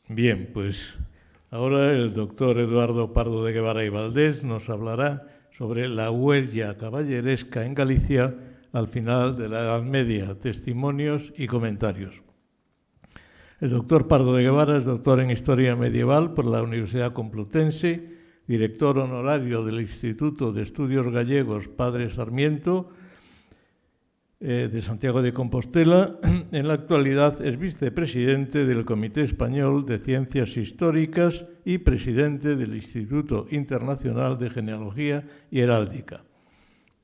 Bien, pues ahora el doctor Eduardo Pardo de Guevara y Valdés nos hablará sobre la huella caballeresca en Galicia al final de la Edad Media, testimonios y comentarios. El doctor Pardo de Guevara es doctor en Historia Medieval por la Universidad Complutense, director honorario del Instituto de Estudios Gallegos Padre Sarmiento de Santiago de Compostela. En la actualidad es vicepresidente del Comité Español de Ciencias Históricas y presidente del Instituto Internacional de Genealogía y Heráldica.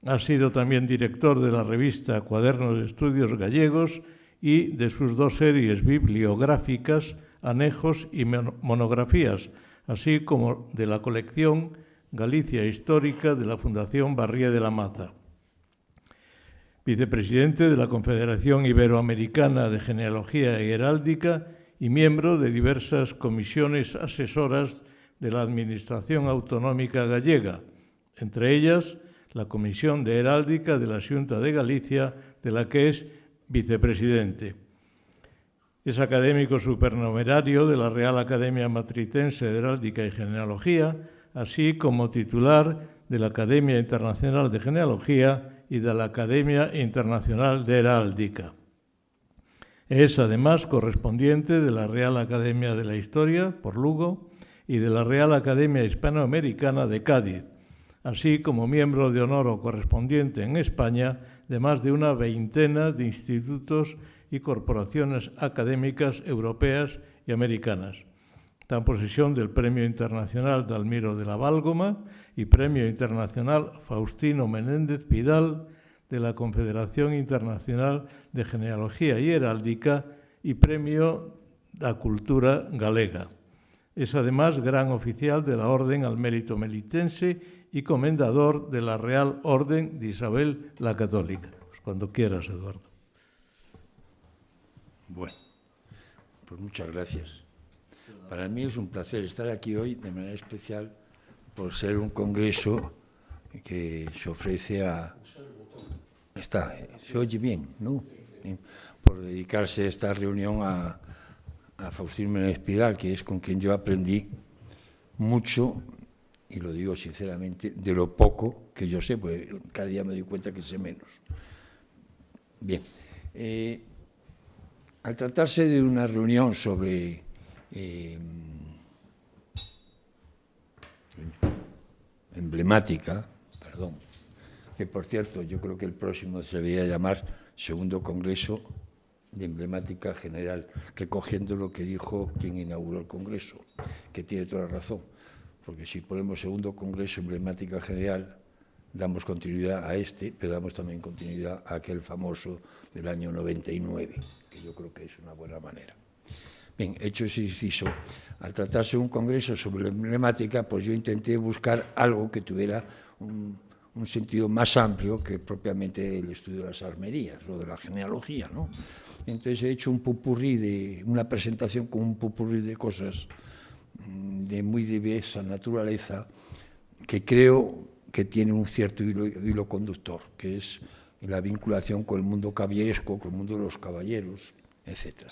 Ha sido también director de la revista Cuadernos de Estudios Gallegos y de sus dos series bibliográficas, Anejos y Monografías, así como de la colección Galicia Histórica de la Fundación Barrié de la Maza. Vicepresidente de la Confederación Iberoamericana de Genealogía y Heráldica y miembro de diversas comisiones asesoras de la Administración Autonómica Gallega, entre ellas la Comisión de Heráldica de la Xunta de Galicia, de la que es vicepresidente. Es académico supernumerario de la Real Academia Matritense de Heráldica y Genealogía, así como titular de la Academia Internacional de Genealogía y de la Academia Internacional de Heráldica. Es además correspondiente de la Real Academia de la Historia, por Lugo, y de la Real Academia Hispanoamericana de Cádiz, así como miembro de honor o correspondiente en España de más de una veintena de institutos y corporaciones académicas europeas y americanas. Está en posesión del Premio Internacional Dalmiro de la Válgoma y Premio Internacional Faustino Menéndez Pidal de la Confederación Internacional de Genealogía y Heráldica y Premio da Cultura Galega. Es además gran oficial de la Orden al Mérito Melitense y comendador de la Real Orden de Isabel la Católica. Pues cuando quieras, Eduardo. Bueno, pues muchas gracias. Para mí es un placer estar aquí hoy de manera especial por ser un congreso que se ofrece a... se oye bien, ¿no? Por dedicarse esta reunión a Faustino Menéndez Pidal, que es con quien yo aprendí mucho, y lo digo sinceramente, de lo poco que yo sé, porque cada día me doy cuenta que sé menos. Bien, al tratarse de una reunión sobre emblemática, perdón, que por cierto yo creo que el próximo se debería llamar Segundo Congreso de Emblemática General, recogiendo lo que dijo quien inauguró el Congreso, que tiene toda la razón, porque si ponemos Segundo Congreso Emblemática General, damos continuidad a este, pero damos también continuidad a aquel famoso del año 99, que yo creo que es una buena manera. Bien, hecho ese inciso, al tratarse de un congreso sobre la emblemática, pues yo intenté buscar algo que tuviera un sentido más amplio que propiamente el estudio de las armerías o de la genealogía, ¿no? Entonces he hecho un popurrí una presentación con un popurrí de cosas de muy diversa naturaleza que creo que tiene un cierto hilo conductor, que es la vinculación con el mundo caballeresco, con el mundo de los caballeros, etc.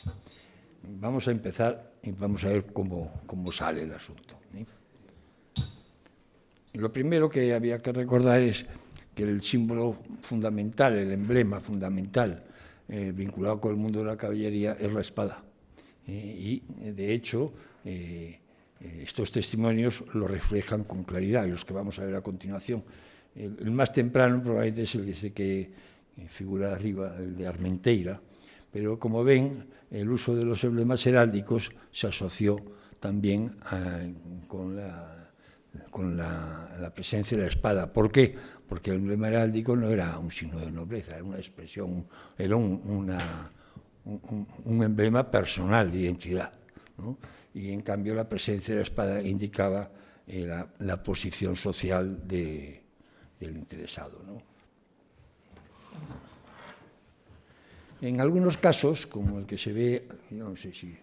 Vamos a empezar y vamos a ver cómo sale el asunto, ¿sí? Lo primero que había que recordar es que el símbolo fundamental, el emblema fundamental vinculado con el mundo de la caballería es la espada. Y, de hecho, estos testimonios lo reflejan con claridad, los que vamos a ver a continuación. El más temprano probablemente es el que figura arriba, el de Armenteira, pero como ven, el uso de los emblemas heráldicos se asoció también con la presencia de la espada. ¿Por qué? Porque el emblema heráldico no era un signo de nobleza, era una expresión, era un emblema personal de identidad, ¿no? Y en cambio la presencia de la espada indicaba la posición social del interesado, ¿no? En algunos casos, como el que se ve, yo no sé si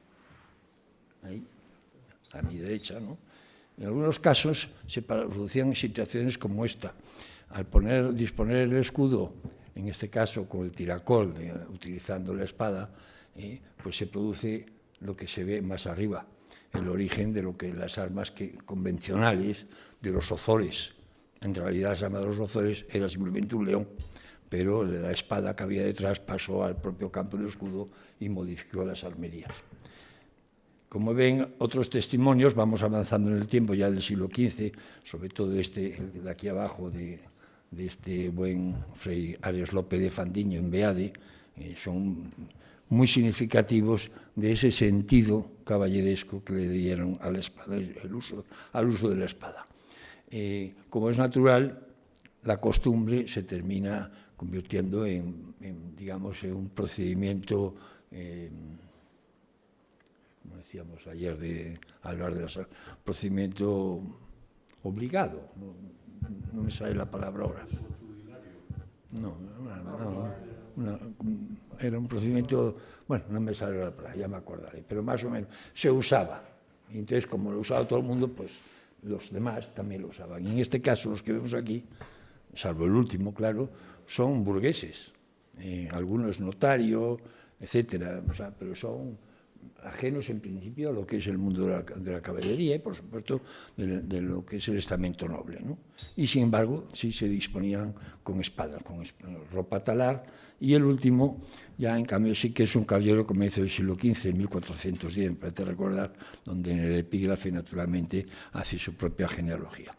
ahí, a mi derecha, ¿no? En algunos casos se producían situaciones como esta. Al disponer el escudo, en este caso con el tiracol, utilizando la espada, pues se produce lo que se ve más arriba. el origen de lo que las armas convencionales de los ozores. En realidad, las armas de los ozores era simplemente un león, pero la espada que había detrás pasó al propio campo del escudo y modificó las armerías. Como ven, otros testimonios, vamos avanzando en el tiempo ya del siglo XV, sobre todo el de aquí abajo, de este buen Fray Arias López de Fandiño en Beade, son muy significativos de ese sentido caballeresco que le dieron a la espada, al uso de la espada. Como es natural, la costumbre se termina convirtiendo digamos, en un procedimiento, como decíamos ayer al hablar de procedimiento obligado, no me sale la palabra ahora. Era un procedimiento, bueno, no me sale la palabra, ya me acordaré, pero más o menos se usaba. Y entonces, como lo usaba todo el mundo, pues los demás también lo usaban. Y en este caso, los que vemos aquí, salvo el último, claro, son burgueses, algunos notario, etcétera, o sea, pero son ajenos en principio a lo que es el mundo de la caballería y, por supuesto, de lo que es el estamento noble, ¿no? Y, sin embargo, sí se disponían con espadas, con ropa talar, y el último, ya en cambio, sí que es un caballero que comienzo del siglo XV, 1410, me parece recordar, donde en el epígrafe, naturalmente, hace su propia genealogía.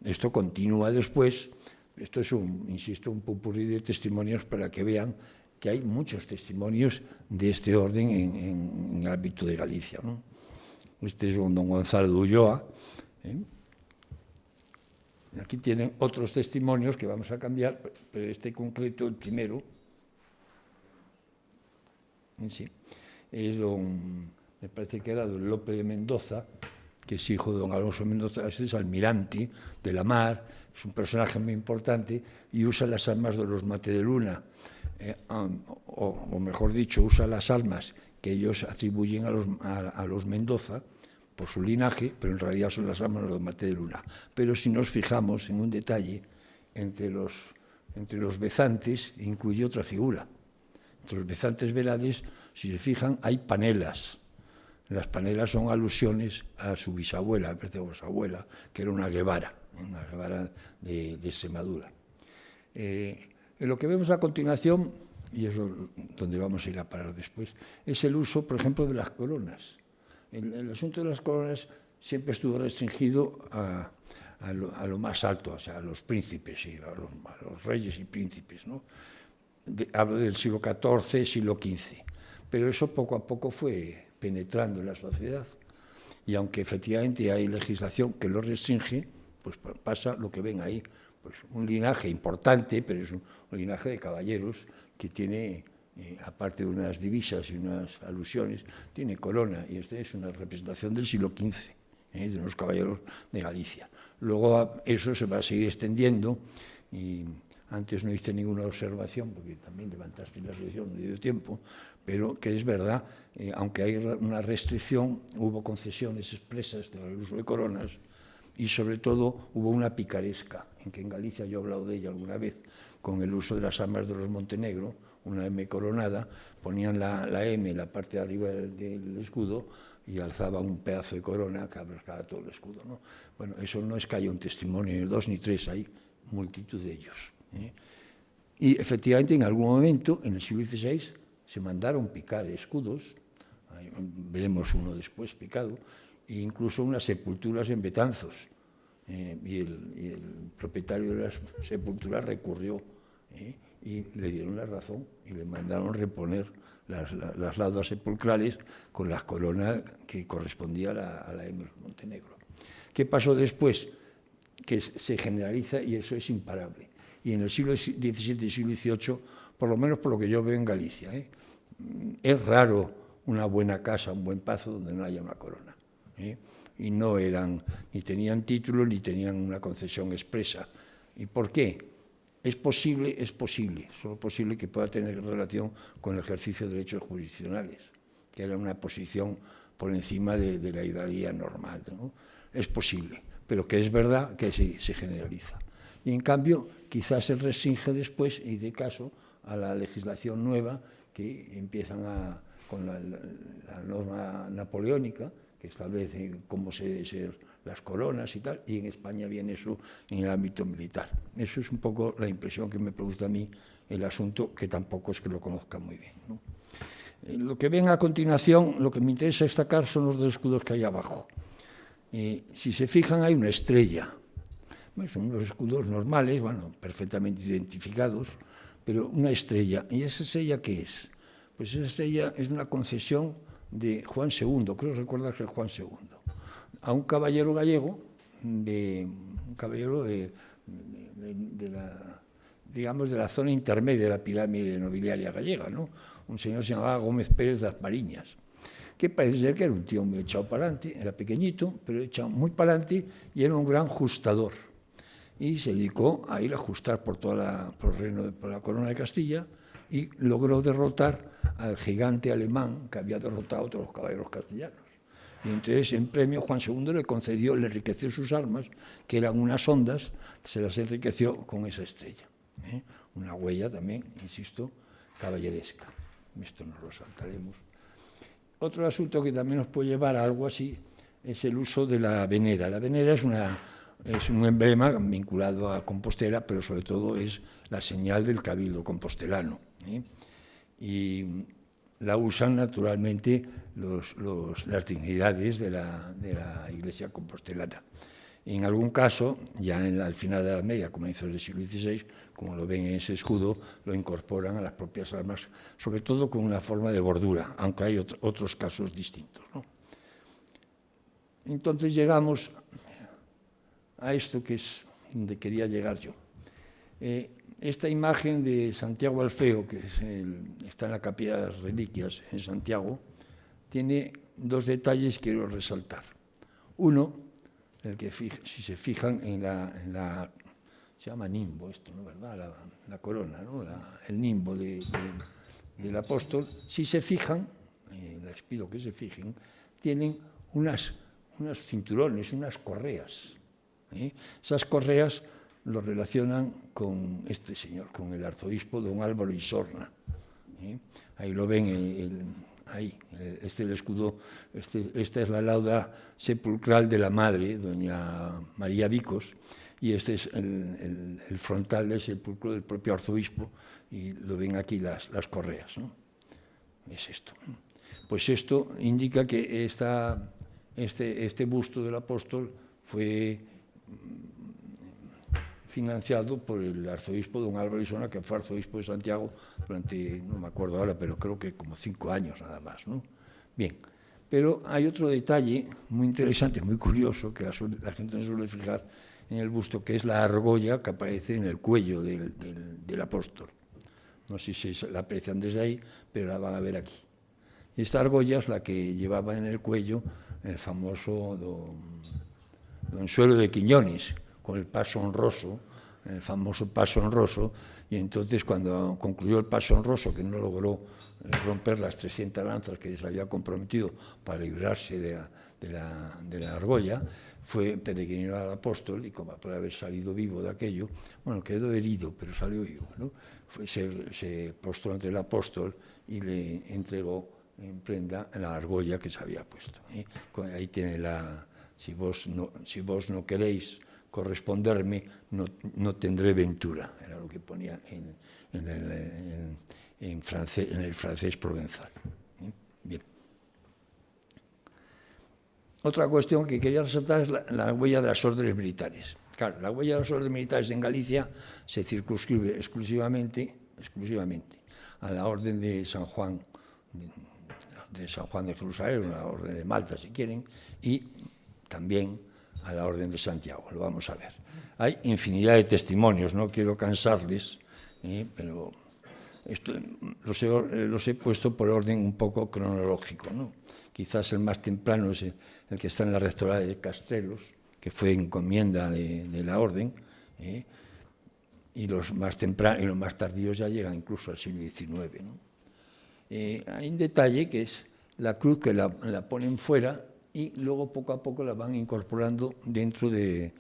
Esto continúa después, esto es insisto, un popurrí de testimonios para que vean que hay muchos testimonios de este orden en el ámbito de Galicia, ¿no? Este es un don Gonzalo de Ulloa. Aquí tienen otros testimonios que vamos a cambiar, pero este concreto, el primero, sí, es me parece que era don Lope de Mendoza, que es hijo de don Alonso Mendoza, este es almirante de la mar, es un personaje muy importante y usa las armas de los Mate de Luna, o mejor dicho, usa las armas que ellos atribuyen a los Mendoza por su linaje, pero en realidad son las armas de los Mate de Luna. Pero si nos fijamos en un detalle, entre los bezantes incluye otra figura. Entre los bezantes verades, si se fijan, hay panelas. Las panelas son alusiones a su bisabuela, a su abuela, que era una Guevara de Extremadura. Lo que vemos a continuación, y es donde vamos a ir a parar después, es el uso, por ejemplo, de las coronas. El asunto de las coronas siempre estuvo restringido a lo más alto, o sea, a los príncipes, y a los reyes y príncipes, ¿no? Hablo del siglo XIV, siglo XV. Pero eso poco a poco fue penetrando en la sociedad. Y aunque efectivamente hay legislación que lo restringe, pues pasa lo que ven ahí. Pues un linaje importante, pero es un linaje de caballeros que tiene, aparte de unas divisas y unas alusiones, tiene corona. Y esta es una representación del siglo XV, de unos caballeros de Galicia. Luego eso se va a seguir extendiendo y antes no hice ninguna observación, porque también levantaste la sesión, no dio tiempo, pero que es verdad, aunque hay una restricción, hubo concesiones expresas del uso de coronas y sobre todo hubo una picaresca, en que en Galicia yo he hablado de ella alguna vez, con el uso de las armas de los Montenegro, una M coronada, ponían la M en la parte de arriba del escudo y alzaba un pedazo de corona que abarcaba todo el escudo, ¿no? Bueno, eso no es que haya un testimonio, ni dos ni tres, hay multitud de ellos. Y efectivamente en algún momento, en el siglo XVI, se mandaron picar escudos, veremos uno después picado, e incluso unas sepulturas en Betanzos, y el propietario de las sepulturas recurrió y le dieron la razón y le mandaron reponer las laudas sepulcrales con la corona que correspondía a la M Montenegro. ¿Qué pasó después? Que se generaliza y eso es imparable. Y en el siglo XVII y siglo XVIII, por lo menos por lo que yo veo en Galicia, es raro una buena casa, un buen pazo donde no haya una corona. Y no eran, ni tenían título, ni tenían una concesión expresa. ¿Y por qué? Es posible, solo posible que pueda tener relación con el ejercicio de derechos jurisdiccionales, que era una posición por encima de la hidalguía normal, ¿no? Es posible, pero que es verdad que se generaliza. Y en cambio, quizás se restringe después y de caso a la legislación nueva que empiezan a con la norma napoleónica, que establece cómo se las coronas y tal, y en España viene eso en el ámbito militar. Eso es un poco la impresión que me produce a mí el asunto, que tampoco es que lo conozca muy bien, ¿no? Lo que ven a continuación, lo que me interesa destacar son los dos escudos que hay abajo. Si se fijan, hay una estrella. Bueno, son unos escudos normales, bueno, perfectamente identificados, pero una estrella. ¿Y esa estrella qué es? Pues esa estrella es una concesión de Juan II, creo recordar que es Juan II, a un caballero gallego, un caballero de la zona intermedia de la pirámide nobiliaria gallega, ¿no? Un señor se llamaba Gómez Pérez das Mariñas, que parece ser que era un tío muy echado para adelante, era pequeñito, pero echado muy para adelante, y era un gran justador. Y se dedicó a ir a ajustar por la corona de Castilla, y logró derrotar al gigante alemán que había derrotado a otros los caballeros castellanos. Y entonces, en premio, Juan II le concedió, le enriqueció sus armas, que eran unas ondas, se las enriqueció con esa estrella. Una huella también, insisto, caballeresca. Esto nos lo saltaremos. Otro asunto que también nos puede llevar a algo así es el uso de la venera. La venera es un emblema vinculado a Compostela, pero sobre todo es la señal del cabildo compostelano. Y la usan naturalmente las dignidades de la Iglesia compostelana. En algún caso, ya al final de la media, comienzos del siglo XVI, como lo ven en ese escudo, lo incorporan a las propias armas, sobre todo con una forma de bordura, aunque hay otros casos distintos, ¿no? Entonces llegamos a esto que es donde quería llegar yo. Esta imagen de Santiago el Feo, que está en la Capilla de las Reliquias en Santiago, tiene dos detalles que quiero resaltar. Uno, el que si se fijan en la se llama nimbo esto, ¿no? ¿Verdad? La corona, ¿no? El nimbo del apóstol, si se fijan, les pido que se fijen, tienen unos cinturones, unas correas. Esas correas lo relacionan con este señor, con el arzobispo don Álvaro Isorna. Ahí lo ven, este es el escudo, esta es la lauda sepulcral de la madre, doña María Vicos, y este es el frontal del sepulcro del propio arzobispo, y lo ven aquí las correas, ¿no? Es esto. Pues esto indica que este busto del apóstol fue financiado por el arzobispo don Álvaro Isorna, que fue arzobispo de Santiago durante, no me acuerdo ahora, pero creo que como 5 años nada más, ¿no? Bien, pero hay otro detalle muy interesante, muy curioso, que la gente no suele fijar en el busto, que es la argolla que aparece en el cuello del apóstol. No sé si la aprecian desde ahí, pero la van a ver aquí. Esta argolla es la que llevaba en el cuello el famoso don Suelo de Quiñones, con el paso honroso, el famoso paso honroso, y entonces cuando concluyó el paso honroso, que no logró romper las 300 lanzas que se había comprometido para librarse de la argolla, fue peregrinar al apóstol, y como por haber salido vivo de aquello, bueno, quedó herido, pero salió vivo, ¿no? Se postró ante el apóstol y le entregó en prenda la argolla que se había puesto. Ahí tiene si vos no queréis corresponderme, no tendré ventura, era lo que ponía en el francés provenzal. Bien. Otra cuestión que quería resaltar es la huella de las órdenes militares. Claro, la huella de las órdenes militares en Galicia se circunscribe exclusivamente a la orden de San Juan de Jerusalén, la orden de Malta, si quieren, y también a la orden de Santiago, lo vamos a ver. Hay infinidad de testimonios, no quiero cansarles, pero los he puesto por orden un poco cronológico, ¿no? Quizás el más temprano es el que está en la rectoría de Castrelos, que fue encomienda de la orden, y los más tempranos y los más tardíos ya llegan incluso al siglo XIX, ¿no? Hay un detalle que es la cruz que la ponen fuera y luego poco a poco la van incorporando dentro del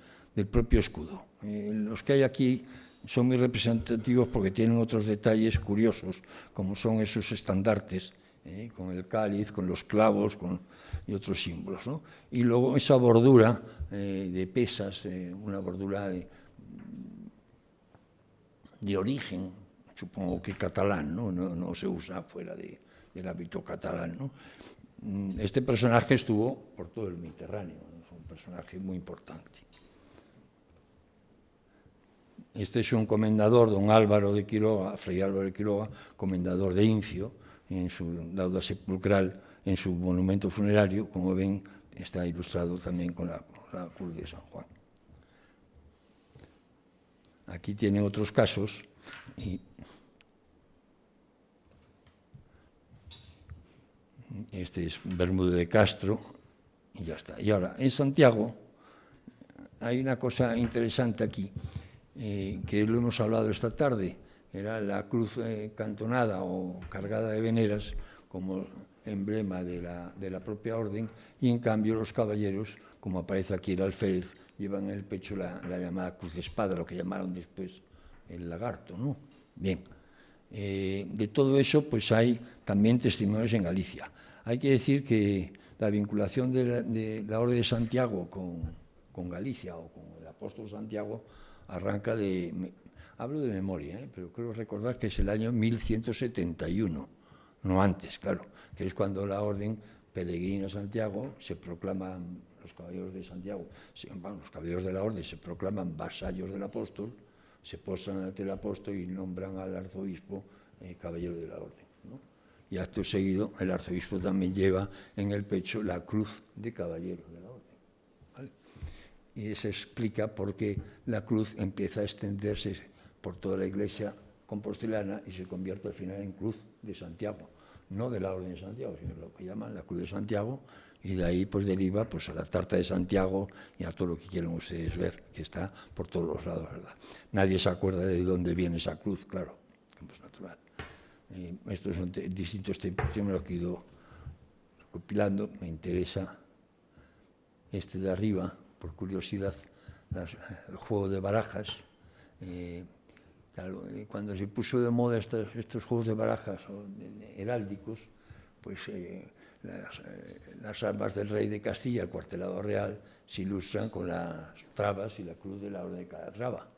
propio escudo. Los que hay aquí son muy representativos porque tienen otros detalles curiosos, como son esos estandartes con el cáliz, con los clavos y otros símbolos, ¿no? Y luego esa bordura de pesas, una bordura de origen, supongo que catalán, ¿no? No se usa fuera del hábito catalán, ¿no? Este personaje estuvo por todo el Mediterráneo, ¿no? Es un personaje muy importante. Este es un comendador, don Álvaro de Quiroga, Fray Álvaro de Quiroga, comendador de Incio, en su lauda sepulcral, en su monumento funerario, como ven, está ilustrado también con la cruz de San Juan. Aquí tienen otros casos. Y este es Bermúdez de Castro, y ya está. Y ahora, en Santiago, hay una cosa interesante aquí, que lo hemos hablado esta tarde, era la cruz cantonada o cargada de veneras como emblema de la propia orden, y en cambio los caballeros, como aparece aquí el alférez, llevan en el pecho la llamada cruz de espada, lo que llamaron después el lagarto, ¿no? Bien, de todo eso pues hay también testimonios en Galicia. Hay que decir que la vinculación de la Orden de Santiago con Galicia o con el apóstol Santiago arranca hablo de memoria, pero creo recordar que es el año 1171, no antes, claro, que es cuando la Orden peregrina a Santiago, se proclaman los caballeros de Santiago, los caballeros de la Orden se proclaman vasallos del apóstol, se posan ante el apóstol y nombran al arzobispo caballero de la Orden, ¿no? Y acto seguido el arzobispo también lleva en el pecho la cruz de caballero de la Orden, ¿vale? Y se explica por qué la cruz empieza a extenderse por toda la iglesia compostelana y se convierte al final en cruz de Santiago, no de la Orden de Santiago, sino lo que llaman la cruz de Santiago, y de ahí pues deriva pues a la tarta de Santiago y a todo lo que quieran ustedes ver, que está por todos los lados, ¿verdad? Nadie se acuerda de dónde viene esa cruz, claro, como es natural. Estos son distintos templos, yo me lo he ido recopilando, me interesa este de arriba, por curiosidad, el juego de barajas. Claro, cuando se puso de moda estos juegos de barajas heráldicos, pues las armas del rey de Castilla, el cuartelado real, se ilustran con las trabas y la cruz de la Orden de Calatrava,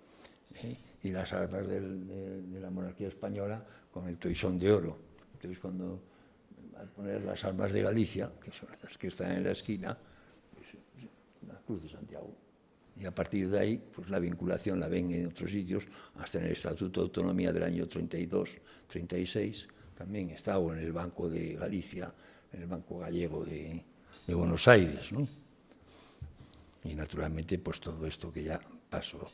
y las armas de la monarquía española con el toisón de oro. Entonces, cuando al poner las armas de Galicia, que son las que están en la esquina, pues la cruz de Santiago. Y a partir de ahí, pues la vinculación la ven en otros sitios, hasta en el Estatuto de Autonomía del año 32, 36, también está, o en el Banco de Galicia, en el Banco Gallego de Buenos Aires, ¿no? Y naturalmente, pues todo esto que ya pasó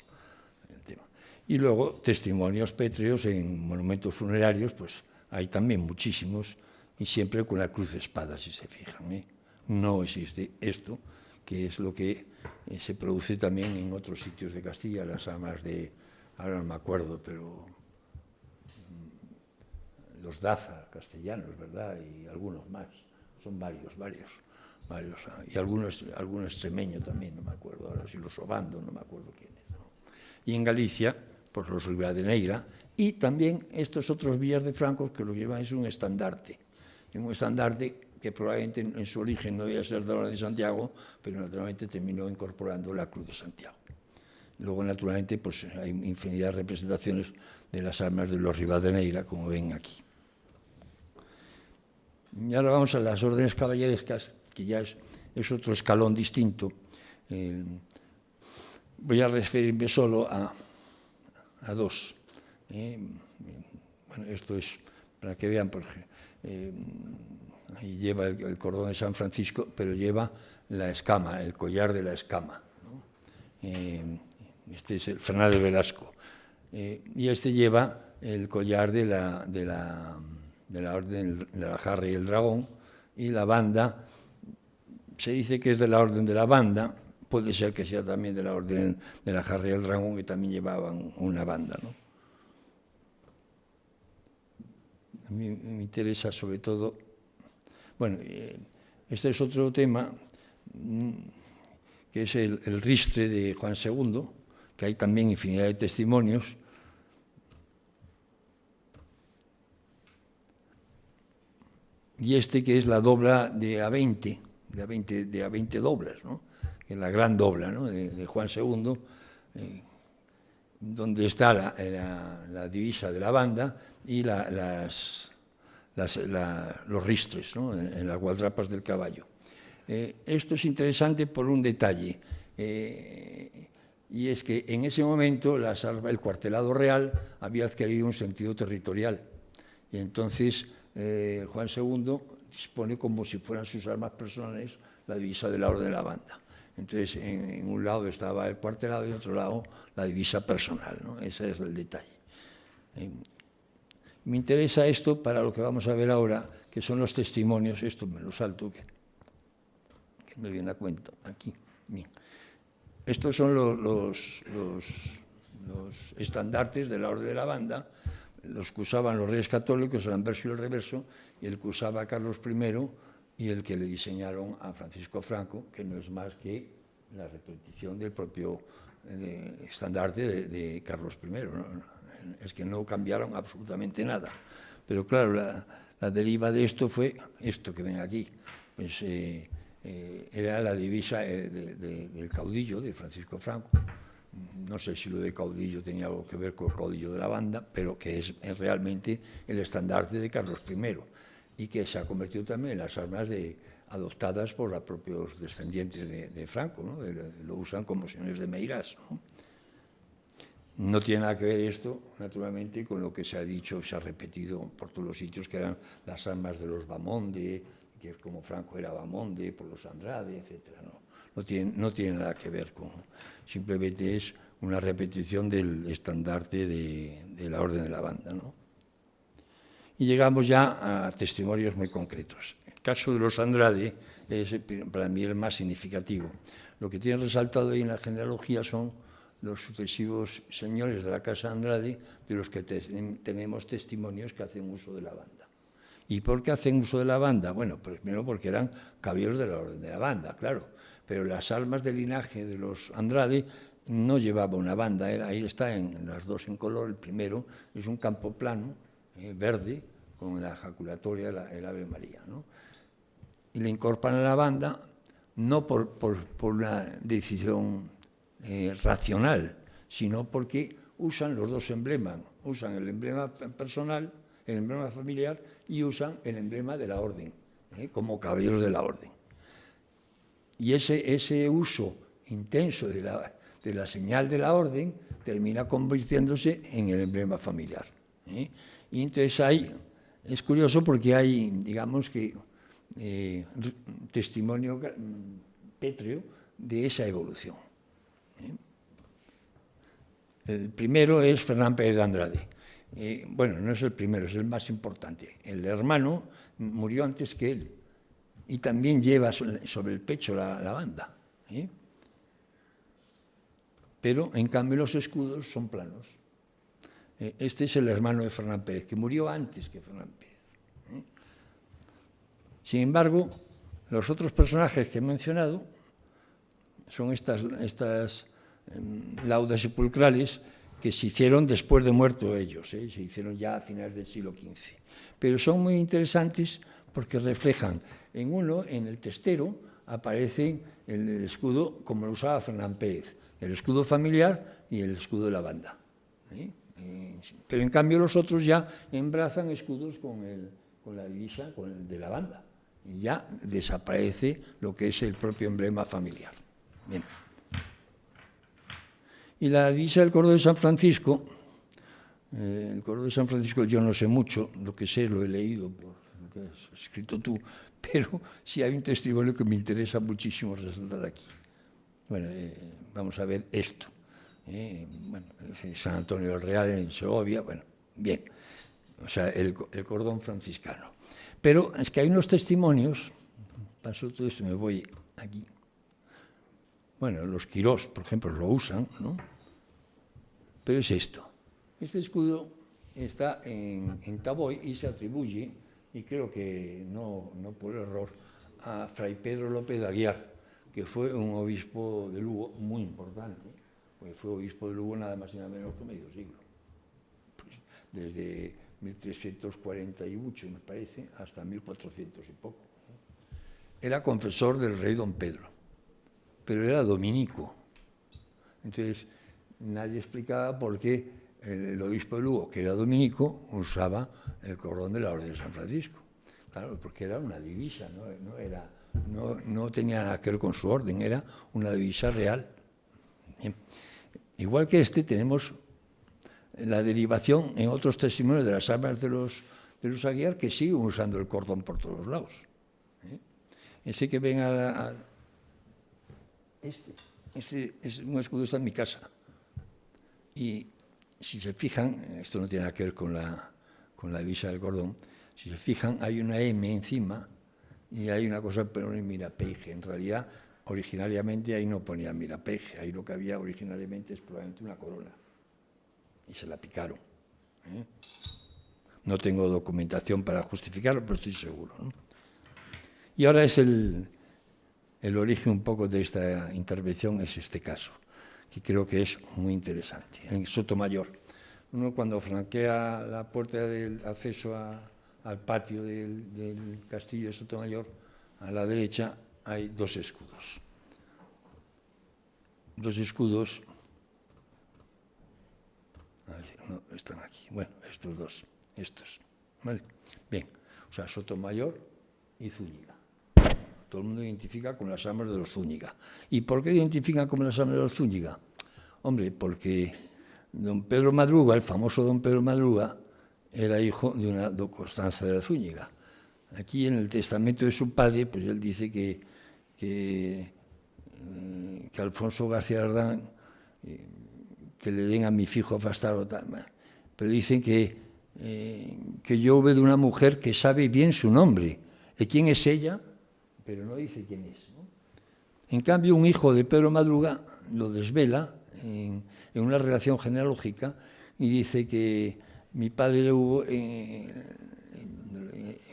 el tema. Y luego, testimonios pétreos en monumentos funerarios, pues hay también muchísimos, y siempre con la cruz de espada, si se fijan, ¿eh? No existe esto, que es lo que se produce también en otros sitios de Castilla, las armas de, ahora no me acuerdo, pero los Daza castellanos, ¿verdad? Y algunos más, son varios, y algunos extremeños también, no me acuerdo ahora, si los Obando, no me acuerdo quiénes, ¿no? Y en Galicia, pues los Rivadeneira, y también estos otros villas de Franco que lo llevan es un estandarte que probablemente en su origen no debía ser de la Orden de Santiago, pero naturalmente terminó incorporando la cruz de Santiago. Luego, naturalmente, pues hay infinidad de representaciones de las armas de los Rivadeneira, como ven aquí. Y ahora vamos a las órdenes caballerescas, que ya es otro escalón distinto. Voy a referirme solo a dos. Bueno, esto es para que vean, porque ahí lleva el cordón de San Francisco, pero lleva la escama, el collar de la escama, ¿no? Este es el Fernández Velasco. Y este lleva el collar de la Orden de la Jarra y el Dragón, y la banda, se dice que es de la Orden de la Banda, puede ser que sea también de la Orden de la Jarra y el Dragón, que también llevaban una banda, ¿no? A mí me interesa sobre todo, bueno, este es otro tema, que es el ristre de Juan II, que hay también infinidad de testimonios. y este que es la dobla de A20, de A20 doblas, ¿no? Que es la gran dobla, ¿no? de Juan II, donde está la divisa de la banda y los ristres, ¿no? en las gualdrapas del caballo. Esto es interesante por un detalle, y es que en ese momento el cuartelado real había adquirido un sentido territorial, y entonces Juan II dispone como si fueran sus armas personales la divisa de la Orden de la Banda. Entonces, en un lado estaba el cuartelado y en otro lado la divisa personal, ¿no? Ese es el detalle. Me interesa esto para lo que vamos a ver ahora, que son los testimonios. Esto me lo salto, que me viene a cuento aquí. Bien. Estos son los estandartes de la Orden de la Banda, los que usaban los reyes católicos, el anverso y el reverso, y el que usaba Carlos I y el que le diseñaron a Francisco Franco, que no es más que la repetición del propio estandarte de Carlos I. ¿No? Es que no cambiaron absolutamente nada. Pero claro, la deriva de esto fue esto que ven aquí. Pues era la divisa del caudillo, de Francisco Franco. No sé si lo de caudillo tenía algo que ver con el caudillo de la Banda, pero que es realmente el estandarte de Carlos I, y que se ha convertido también en las armas adoptadas por los propios descendientes de Franco, ¿no? Lo usan como señores de Meirás, ¿no? No tiene nada que ver esto, naturalmente, con lo que se ha dicho, se ha repetido por todos los sitios, que eran las armas de los Bamonde, que como Franco era Bamonde, por los Andrade, etc. No tiene nada que ver con... Simplemente es una repetición del estandarte de la Orden de la Banda, ¿no? Y llegamos ya a testimonios muy concretos. El caso de los Andrade es para mí el más significativo. Lo que tiene resaltado ahí en la genealogía son los sucesivos señores de la Casa Andrade, de los que tenemos testimonios que hacen uso de la banda. ¿Y por qué hacen uso de la banda? Bueno, pues primero porque eran caballeros de la Orden de la Banda, claro, pero las armas de linaje de los Andrade no llevaba una banda, ahí está en las dos en color. El primero es un campo plano, verde, con la ejaculatoria, el Ave María, ¿no? Y le incorporan a la banda no por una decisión racional, sino porque usan los dos emblemas, usan el emblema personal, el emblema familiar, y usan el emblema de la orden, como caballeros de la orden. Y ese uso intenso de la señal de la orden termina convirtiéndose en el emblema familiar. Y entonces es curioso porque hay, digamos que, testimonio pétreo de esa evolución. El primero es Fernán Pérez de Andrade. Bueno, no es el primero, es el más importante. El hermano murió antes que él y también lleva sobre el pecho la banda. Pero, en cambio, los escudos son planos. Este es el hermano de Fernán Pérez, que murió antes que Fernán Pérez. Sin embargo, los otros personajes que he mencionado son estas laudas sepulcrales que se hicieron después de muertos ellos, se hicieron ya a finales del siglo XV. Pero son muy interesantes porque reflejan, en el testero, aparece el escudo como lo usaba Fernán Pérez, el escudo familiar y el escudo de la banda. Pero en cambio los otros ya embrazan escudos con la divisa, con el de la banda, y ya desaparece lo que es el propio emblema familiar. Bien. Y la divisa del Cordón de San Francisco, el Cordón de San Francisco yo no sé mucho, lo que sé lo he leído por lo que has escrito tú, pero sí hay un testimonio que me interesa muchísimo resaltar aquí. Bueno, vamos a ver esto. Bueno, San Antonio del Real en Segovia, bueno, bien, o sea, el cordón franciscano. Pero es que hay unos testimonios, paso todo esto, me voy aquí. Bueno, los Quirós, por ejemplo, lo usan, ¿no? Pero es esto. Este escudo está en Taboy y se atribuye, y creo que no por error, a Fray Pedro López de Aguiar, que fue un obispo de Lugo muy importante, porque fue obispo de Lugo nada más y nada menos que medio siglo. Pues desde 1348, me parece, hasta 1400 y poco. Era confesor del rey don Pedro, pero era dominico. Entonces, nadie explicaba por qué el obispo de Lugo, que era dominico, usaba el cordón de la Orden de San Francisco. Claro, porque era una divisa, no tenía nada que ver con su orden, era una divisa real. Bien. Igual que tenemos la derivación en otros testimonios de las armas de los Aguiar, que siguen usando el cordón por todos lados. Ese que ven este es un escudo, está en mi casa. Y si se fijan, esto no tiene nada que ver con la divisa del cordón, si se fijan hay una M encima y hay una cosa, pero no hay mirapeje. En realidad, originariamente ahí no ponía mirapeje, ahí lo que había originariamente es probablemente una corona. Y se la picaron. No tengo documentación para justificarlo, pero estoy seguro, ¿no? Y ahora es el origen un poco de esta intervención, es este caso, que creo que es muy interesante. En Sotomayor, uno cuando franquea la puerta del acceso al patio del castillo de Sotomayor, a la derecha hay dos escudos. Dos escudos, no, están aquí, bueno, estos dos, ¿vale? Bien, o sea, Sotomayor y Zúñiga. Todo el mundo identifica con las armas de los Zúñiga. ¿Y por qué identifican como las armas de los Zúñiga? Hombre, porque don Pedro Madruga, el famoso don Pedro Madruga, era hijo de una don Constanza de la Zúñiga. Aquí en el testamento de su padre, pues él dice que Alfonso García Ardán, que le den a mi fijo Fastaro, tal, pero dicen que yo hube de una mujer que sabe bien su nombre. ¿Y quién es ella? Pero no dice quién es, ¿no? En cambio, un hijo de Pedro Madruga lo desvela en una relación genealógica y dice que mi padre le hubo en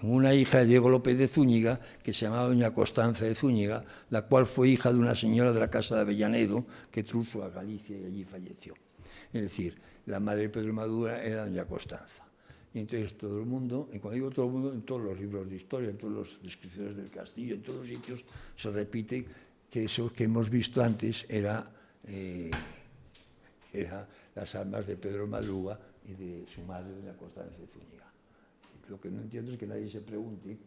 una hija de Diego López de Zúñiga, que se llamaba doña Constanza de Zúñiga, la cual fue hija de una señora de la casa de Avellanedo, que truzo a Galicia y allí falleció. Es decir, la madre de Pedro Madruga era doña Constanza. Y entonces todo el mundo, y cuando digo todo el mundo, en todos los libros de historia, en todas las descripciones del castillo, en todos los sitios, se repite que eso que hemos visto antes era las armas de Pedro Madruga y de su madre, doña Constanza de Zúñiga. Lo que no entiendo es que nadie se pregunte,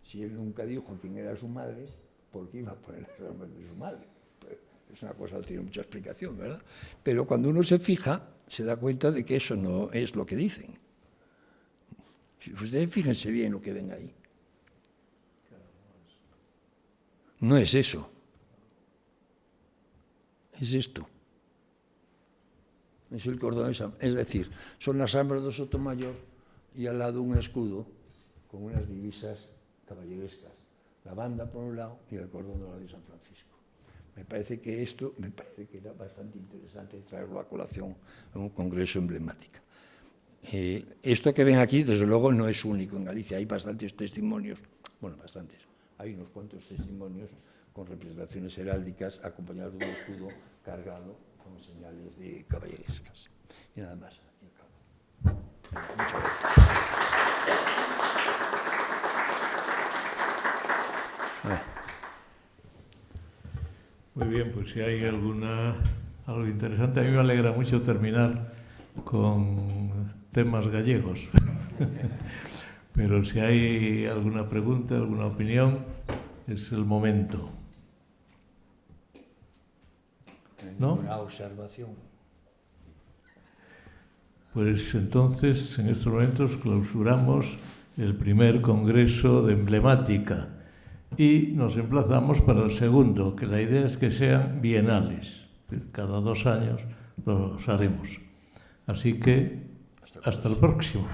si él nunca dijo quién era su madre, ¿por qué iba a poner las armas de su madre? Pues es una cosa que tiene mucha explicación, ¿verdad? Pero cuando uno se fija, se da cuenta de que eso no es lo que dicen. Ustedes fíjense bien lo que ven ahí. No es eso. Es esto. Es el cordón de San... Es decir, son las armas de Sotomayor y al lado un escudo con unas divisas caballerescas. La banda por un lado y el cordón de San Francisco. Me parece que era bastante interesante traerlo a colación en un congreso emblemático. Esto que ven aquí, desde luego, no es único en Galicia. Hay bastantes testimonios, bueno, bastantes. Hay unos cuantos testimonios con representaciones heráldicas acompañados de un escudo cargado con señales de caballerescas. Y nada más. Muchas gracias. Muy bien, pues si hay algo interesante, a mí me alegra mucho terminar con temas gallegos. Pero si hay alguna pregunta, alguna opinión, es el momento. ¿No? Una observación. Pues entonces, en estos momentos, clausuramos el primer congreso de emblemática y nos emplazamos para el segundo, que la idea es que sean bienales. Cada 2 años los haremos. Así que, hasta el próximo.